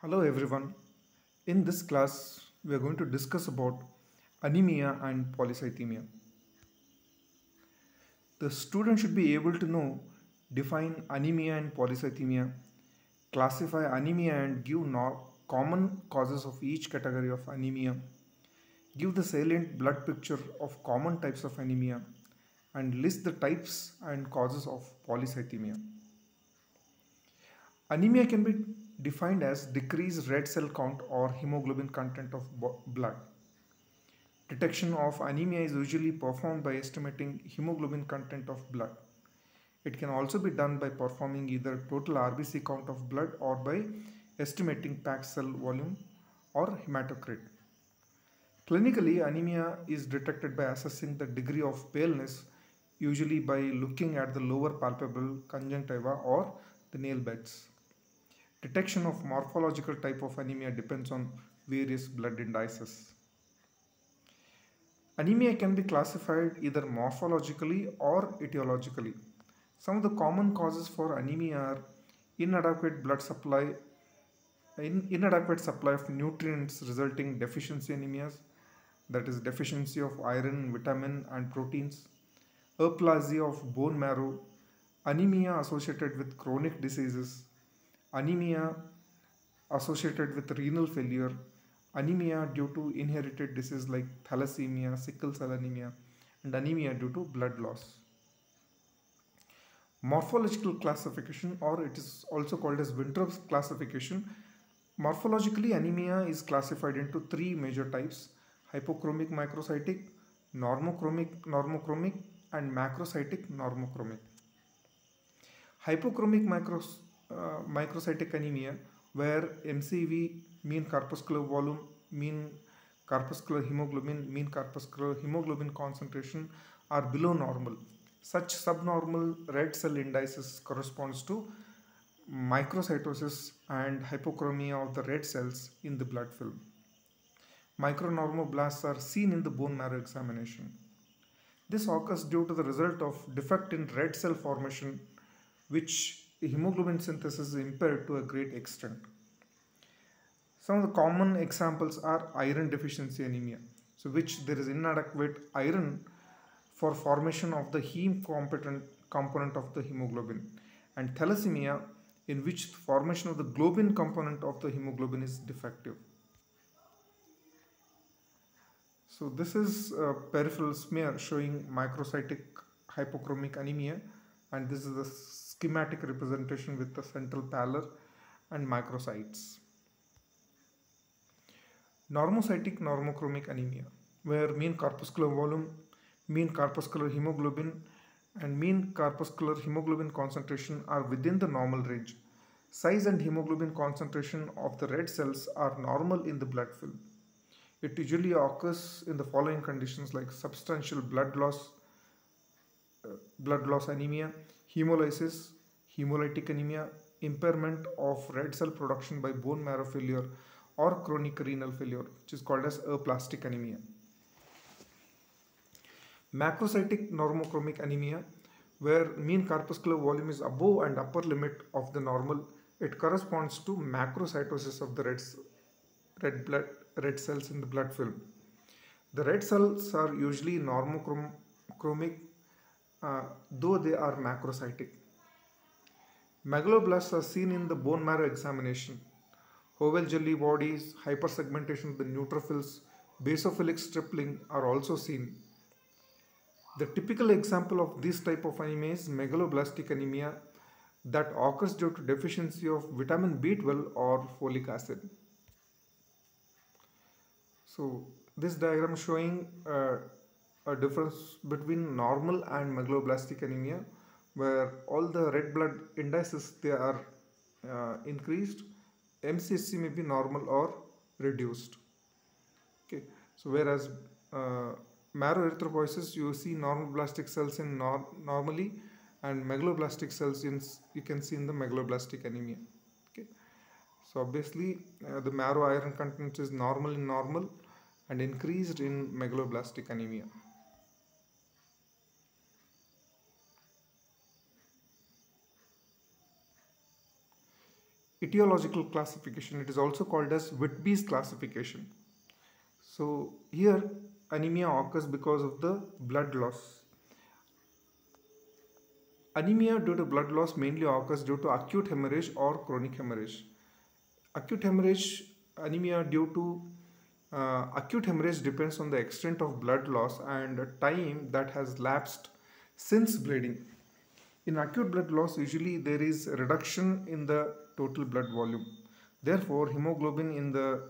Hello everyone. In this class, we are going to discuss about anemia and polycythemia. The student should be able to know, define anemia and polycythemia, classify anemia and give common causes of each category of anemia, give the salient blood picture of common types of anemia, and list the types and causes of polycythemia. Anemia can be defined as decreased red cell count or hemoglobin content of blood. Detection of anemia is usually performed by estimating hemoglobin content of blood. It can also be done by performing either total RBC count of blood or by estimating packed cell volume or hematocrit. Clinically, anemia is detected by assessing the degree of paleness, usually by looking at the lower palpebral conjunctiva or the nail beds. Detection of morphological type of anemia depends on various blood indices. Anemia can be classified either morphologically or etiologically. Some of the common causes for anemia are inadequate blood supply, inadequate supply of nutrients resulting deficiency anemias, that is deficiency of iron, vitamin and proteins, aplasia of bone marrow, anemia associated with chronic diseases, anemia associated with renal failure, anemia due to inherited disease like thalassemia, sickle cell anemia, and anemia due to blood loss. Morphological classification, or it is also called as Wintrup's classification. Morphologically, anemia is classified into three major types: hypochromic microcytic, normochromic, and macrocytic normochromic. Hypochromic microcytic anemia, where MCV, mean corpuscular volume, mean corpuscular hemoglobin concentration are below normal. Such subnormal red cell indices corresponds to microcytosis and hypochromia of the red cells in the blood film. Micronormoblasts are seen in the bone marrow examination. This occurs due to the result of defect in red cell formation, which hemoglobin synthesis is impaired to a great extent. Some of the common examples are iron deficiency anemia, so which there is inadequate iron for formation of the heme component of the hemoglobin, and thalassemia, in which formation of the globin component of the hemoglobin is defective. So this is a peripheral smear showing microcytic hypochromic anemia, and this is the schematic representation with the central pallor and microcytes. Normocytic normochromic anemia, where mean corpuscular volume, mean corpuscular hemoglobin, and mean corpuscular hemoglobin concentration are within the normal range. Size and hemoglobin concentration of the red cells are normal in the blood film. It usually occurs in the following conditions like substantial blood loss anemia, hemolysis, hemolytic anemia, impairment of red cell production by bone marrow failure, or chronic renal failure, which is called as aplastic anemia. Macrocytic normochromic anemia, where mean corpuscular volume is above and upper limit of the normal, it corresponds to macrocytosis of the red cells in the blood film. The red cells are usually normochromic, though they are macrocytic. Megaloblasts are seen in the bone marrow examination. Oval jelly bodies, hypersegmentation of the neutrophils, basophilic stripling are also seen. The typical example of this type of anemia is megaloblastic anemia that occurs due to deficiency of vitamin B12 or folic acid. So this diagram showing a difference between normal and megaloblastic anemia, where all the red blood indices they are increased. MCSC may be normal or reduced. Okay, so whereas marrow erythropoiesis, you see normoblastic cells in normally, and megaloblastic cells you can see in the megaloblastic anemia. Okay, so obviously the marrow iron content is normal in normal and increased in megaloblastic anemia. etiological classification. It is also called as Whitby's classification. So here anemia occurs because of the blood loss. Anemia due to blood loss mainly occurs due to acute hemorrhage or chronic hemorrhage. Acute hemorrhage, anemia due to acute hemorrhage depends on the extent of blood loss and time that has lapsed since bleeding. In acute blood loss, usually there is a reduction in the total blood volume. Therefore, hemoglobin in the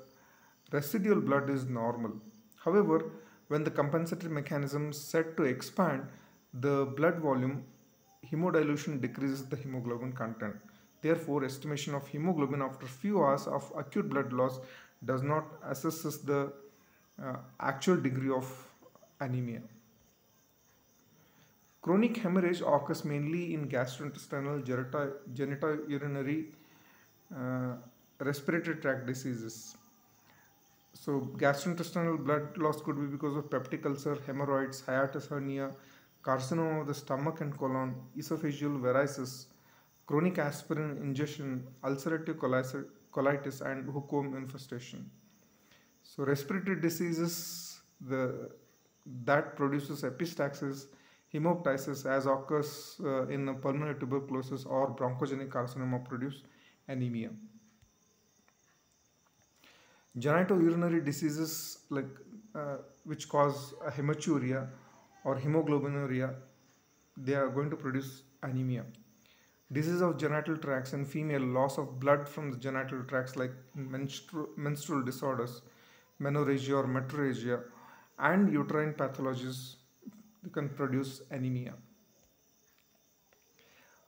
residual blood is normal. However, when the compensatory mechanism is set to expand the blood volume, hemodilution decreases the hemoglobin content. Therefore, estimation of hemoglobin after few hours of acute blood loss does not assess the actual degree of anemia. Chronic hemorrhage occurs mainly in gastrointestinal, genitourinary, respiratory tract diseases. So, gastrointestinal blood loss could be because of peptic ulcer, hemorrhoids, hiatus hernia, carcinoma of the stomach and colon, esophageal varices, chronic aspirin ingestion, ulcerative colitis, and hookworm infestation. So, respiratory diseases that produces epistaxis, hemoptysis, as occurs in pulmonary tuberculosis or bronchogenic carcinoma, produce anemia. Genitourinary diseases which cause hematuria or hemoglobinuria, they are going to produce anemia. Disease of genital tracts in female, loss of blood from the genital tracts like menstrual disorders, menorrhagia or metrorrhagia, and uterine pathologies can produce anemia.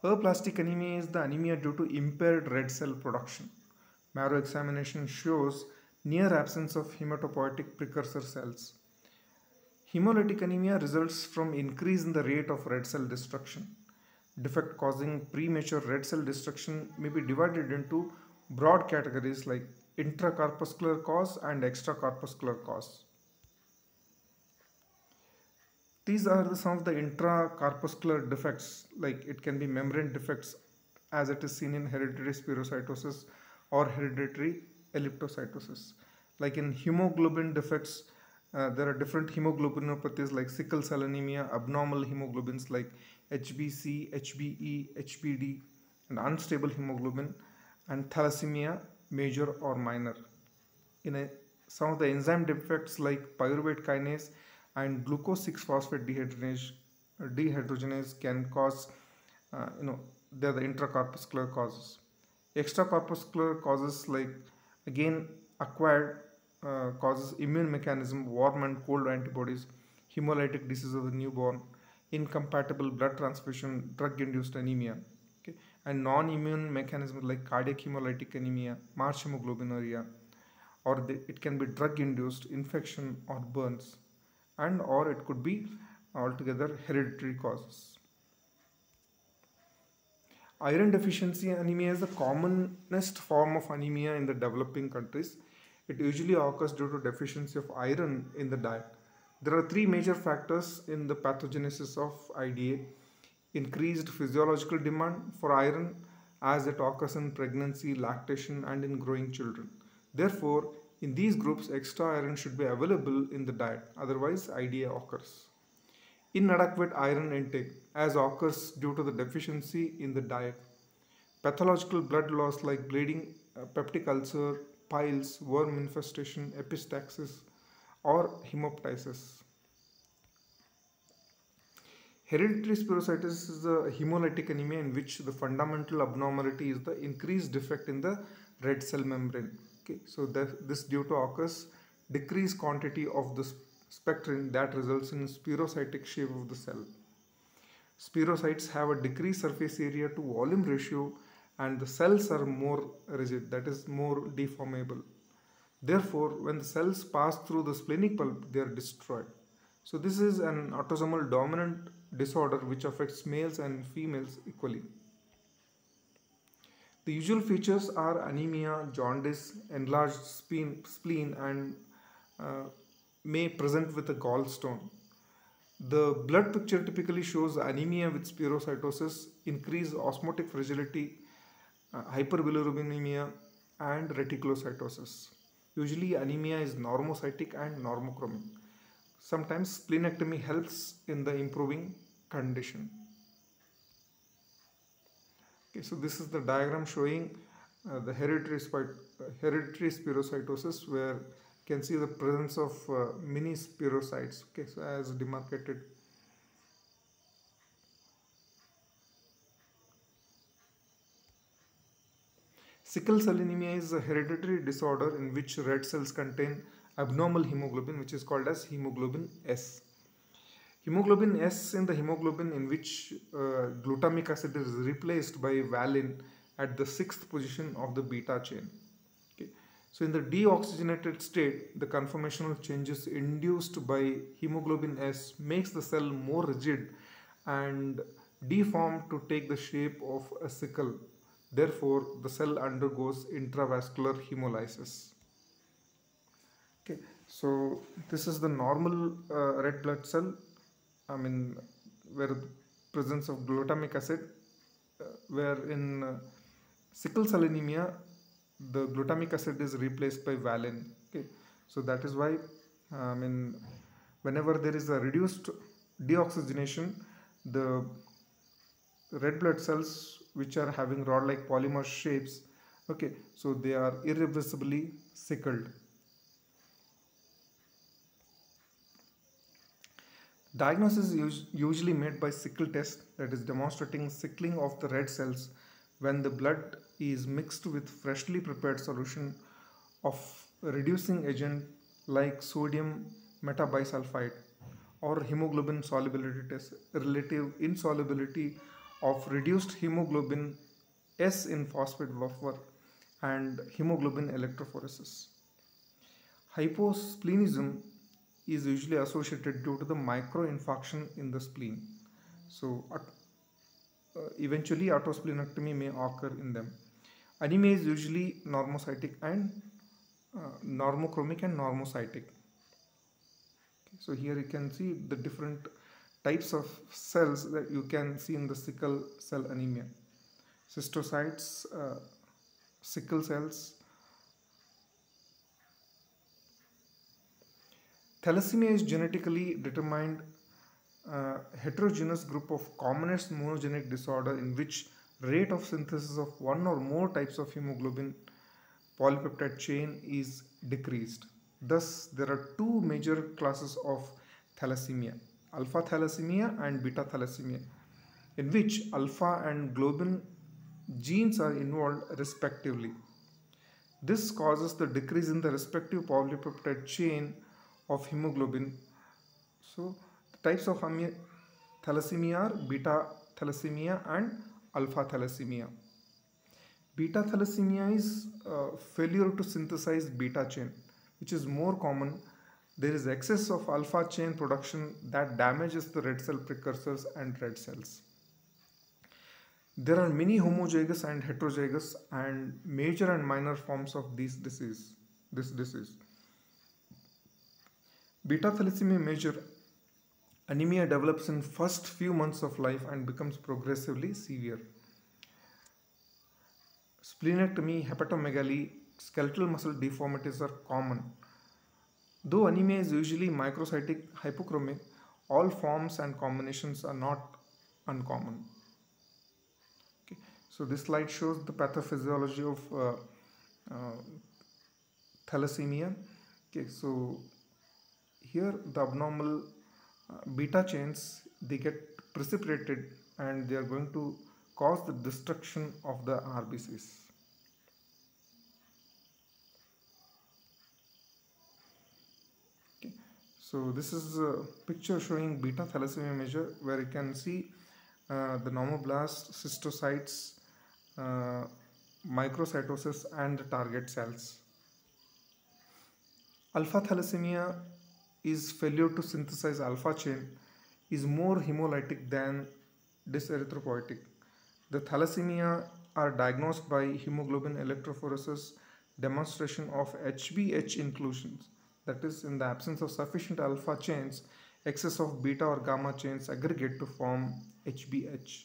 Aplastic anemia is the anemia due to impaired red cell production. Marrow examination shows near absence of hematopoietic precursor cells. Hemolytic anemia results from increase in the rate of red cell destruction. Defect causing premature red cell destruction may be divided into broad categories like intracorpuscular cause and extracorpuscular cause. These are some of the intracorpuscular defects, like it can be membrane defects as it is seen in hereditary spherocytosis or hereditary elliptocytosis. Like in hemoglobin defects, there are different hemoglobinopathies like sickle cell anemia, abnormal hemoglobins like HbC, HbE, HbD, and unstable hemoglobin, and thalassemia, major or minor. Some of the enzyme defects like pyruvate kinase and glucose 6-phosphate dehydrogenase can cause, they are the intracorpuscular causes. Extracorpuscular causes like again acquired causes, immune mechanism, warm and cold antibodies, hemolytic disease of the newborn, incompatible blood transfusion, drug-induced anemia, okay, and non-immune mechanisms like cardiac hemolytic anemia, March hemoglobinuria, or it can be drug-induced infection or burns, and or it could be altogether hereditary causes. Iron deficiency anemia is the commonest form of anemia in the developing countries. It usually occurs due to deficiency of iron in the diet. There are three major factors in the pathogenesis of IDA. Increased physiological demand for iron as it occurs in pregnancy, lactation, and in growing children. Therefore, in these groups, extra iron should be available in the diet, otherwise IDA occurs. Inadequate iron intake as occurs due to the deficiency in the diet. Pathological blood loss like bleeding, peptic ulcer, piles, worm infestation, epistaxis, or hemoptysis. Hereditary spherocytosis is a hemolytic anemia in which the fundamental abnormality is the increased defect in the red cell membrane. Okay, so this due to occurs decreased quantity of the spectrin that results in spherocytic shape of the cell. Spherocytes have a decreased surface area to volume ratio and the cells are more rigid, that is more deformable. Therefore, when the cells pass through the splenic pulp, they are destroyed. So this is an autosomal dominant disorder which affects males and females equally. The usual features are anemia, jaundice, enlarged spleen, and may present with a gallstone. The blood picture typically shows anemia with spherocytosis, increased osmotic fragility, hyperbilirubinemia, and reticulocytosis. Usually anemia is normocytic and normochromic. Sometimes splenectomy helps in the improving condition. Okay, so this is the diagram showing the hereditary spherocytosis, where you can see the presence of mini spherocytes. Okay, so as demarcated. Sickle cell anemia is a hereditary disorder in which red cells contain abnormal hemoglobin, which is called as hemoglobin S. Hemoglobin S in the hemoglobin in which glutamic acid is replaced by valine at the 6th position of the beta chain. Okay. So in the deoxygenated state, the conformational changes induced by hemoglobin S makes the cell more rigid and deformed to take the shape of a sickle. Therefore, the cell undergoes intravascular hemolysis. Okay, so this is the normal red blood cell. I mean, where the presence of glutamic acid, where in sickle cell anemia, the glutamic acid is replaced by valine. Okay, so that is why, I mean, whenever there is a reduced deoxygenation, the red blood cells which are having rod-like polymer shapes, okay, so they are irreversibly sickled. Diagnosis is usually made by sickle test, that is demonstrating sickling of the red cells when the blood is mixed with freshly prepared solution of reducing agent like sodium metabisulfite, or hemoglobin solubility test, relative insolubility of reduced hemoglobin S in phosphate buffer, and hemoglobin electrophoresis. Hyposplenism is usually associated due to the microinfarction in the spleen. So eventually autosplenectomy may occur in them. Anemia is usually normocytic and normochromic and normocytic. Okay, so here you can see the different types of cells that you can see in the sickle cell anemia. Cystocytes, sickle cells. Thalassemia is genetically determined heterogeneous group of commonest monogenic disorder in which rate of synthesis of one or more types of hemoglobin polypeptide chain is decreased. Thus, there are two major classes of thalassemia, alpha thalassemia and beta thalassemia, in which alpha and globin genes are involved respectively. This causes the decrease in the respective polypeptide chain of hemoglobin. So, the types of thalassemia are beta thalassemia and alpha thalassemia. Beta thalassemia is failure to synthesize beta chain, which is more common. There is excess of alpha chain production that damages the red cell precursors and red cells. There are many homozygous and heterozygous and major and minor forms of this disease. Beta thalassemia major anemia develops in first few months of life and becomes progressively severe. Splenectomy, hepatomegaly, skeletal muscle deformities are common. Though anemia is usually microcytic hypochromic, all forms and combinations are not uncommon. Okay. So this slide shows the pathophysiology of thalassemia. Okay, so here the abnormal beta chains, they get precipitated and they are going to cause the destruction of the RBCs. Okay. So this is a picture showing beta thalassemia major, where you can see the normoblast, cystocytes, microcytosis and the target cells. Alpha thalassemia is failure to synthesize alpha chain, is more hemolytic than dyserythropoietic. The thalassemia are diagnosed by hemoglobin electrophoresis, demonstration of HbH inclusions, that is, in the absence of sufficient alpha chains, excess of beta or gamma chains aggregate to form HbH.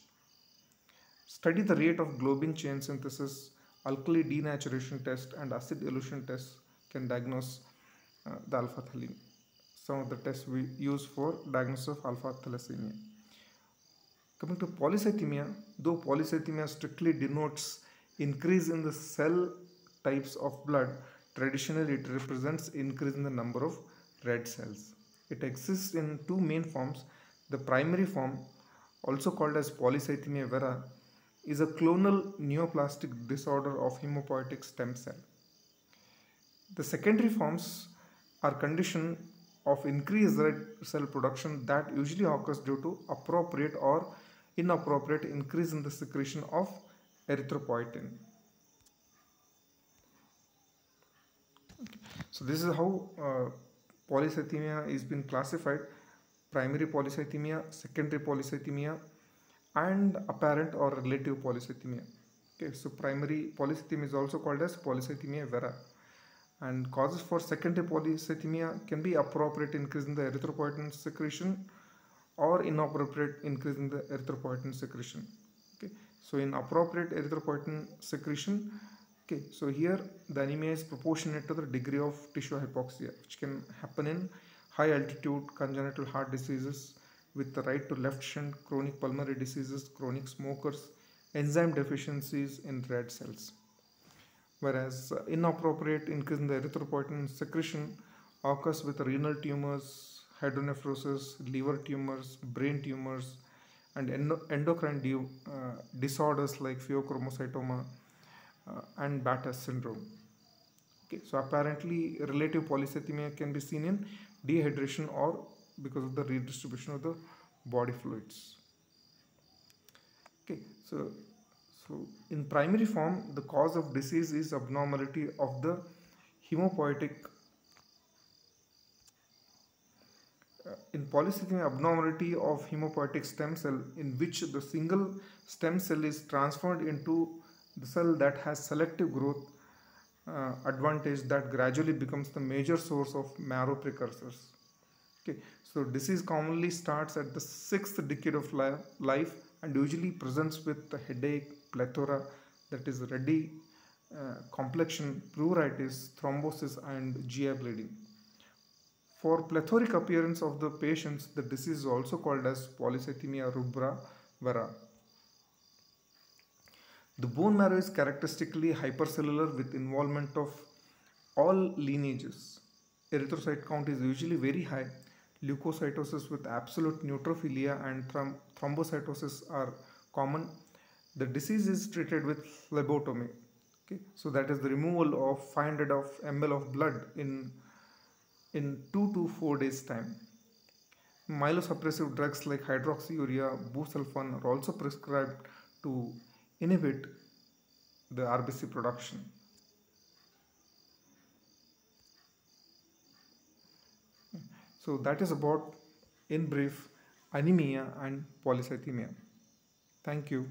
Study the rate of globin chain synthesis, alkali denaturation test, and acid elution test can diagnose the alpha thalassemia. Some of the tests we use for diagnosis of alpha thalassemia. Coming to polycythemia, though polycythemia strictly denotes increase in the cell types of blood, traditionally it represents increase in the number of red cells. It exists in two main forms. The primary form, also called as polycythemia vera, is a clonal neoplastic disorder of hematopoietic stem cell. The secondary forms are condition of increased red cell production that usually occurs due to appropriate or inappropriate increase in the secretion of erythropoietin. So this is how polycythemia is been classified: primary polycythemia, secondary polycythemia, and apparent or relative polycythemia. Okay, so primary polycythemia is also called as polycythemia vera. And causes for secondary polycythemia can be appropriate increase in the erythropoietin secretion or inappropriate increase in the erythropoietin secretion. Okay, so in appropriate erythropoietin secretion, okay, so here the anemia is proportionate to the degree of tissue hypoxia, which can happen in high altitude congenital heart diseases with the right to left shunt, chronic pulmonary diseases, chronic smokers, enzyme deficiencies in red cells. Whereas inappropriate increase in the erythropoietin secretion occurs with renal tumors, hydronephrosis, liver tumors, brain tumors, and endocrine disorders like pheochromocytoma and Batten syndrome. Okay, so apparently relative polycythemia can be seen in dehydration or because of the redistribution of the body fluids. Okay, so in primary form, the cause of disease is abnormality of the hemopoietic. In polycythemia, abnormality of hemopoietic stem cell in which the single stem cell is transferred into the cell that has selective growth advantage that gradually becomes the major source of marrow precursors. Okay, so disease commonly starts at the 6th decade of life and usually presents with the headache, plethora, that is ruddy complexion, pruritus, thrombosis, and GI bleeding. For plethoric appearance of the patients, the disease is also called as polycythemia rubra vera. The bone marrow is characteristically hypercellular with involvement of all lineages. Erythrocyte count is usually very high. Leukocytosis with absolute neutrophilia and thrombocytosis are common. The disease is treated with phlebotomy. Okay, so that is the removal of 500 ml of blood in 2 to 4 days time. Myelosuppressive drugs like hydroxyurea, busulfan are also prescribed to inhibit the RBC production. So that is about, in brief, anemia and polycythemia. Thank you.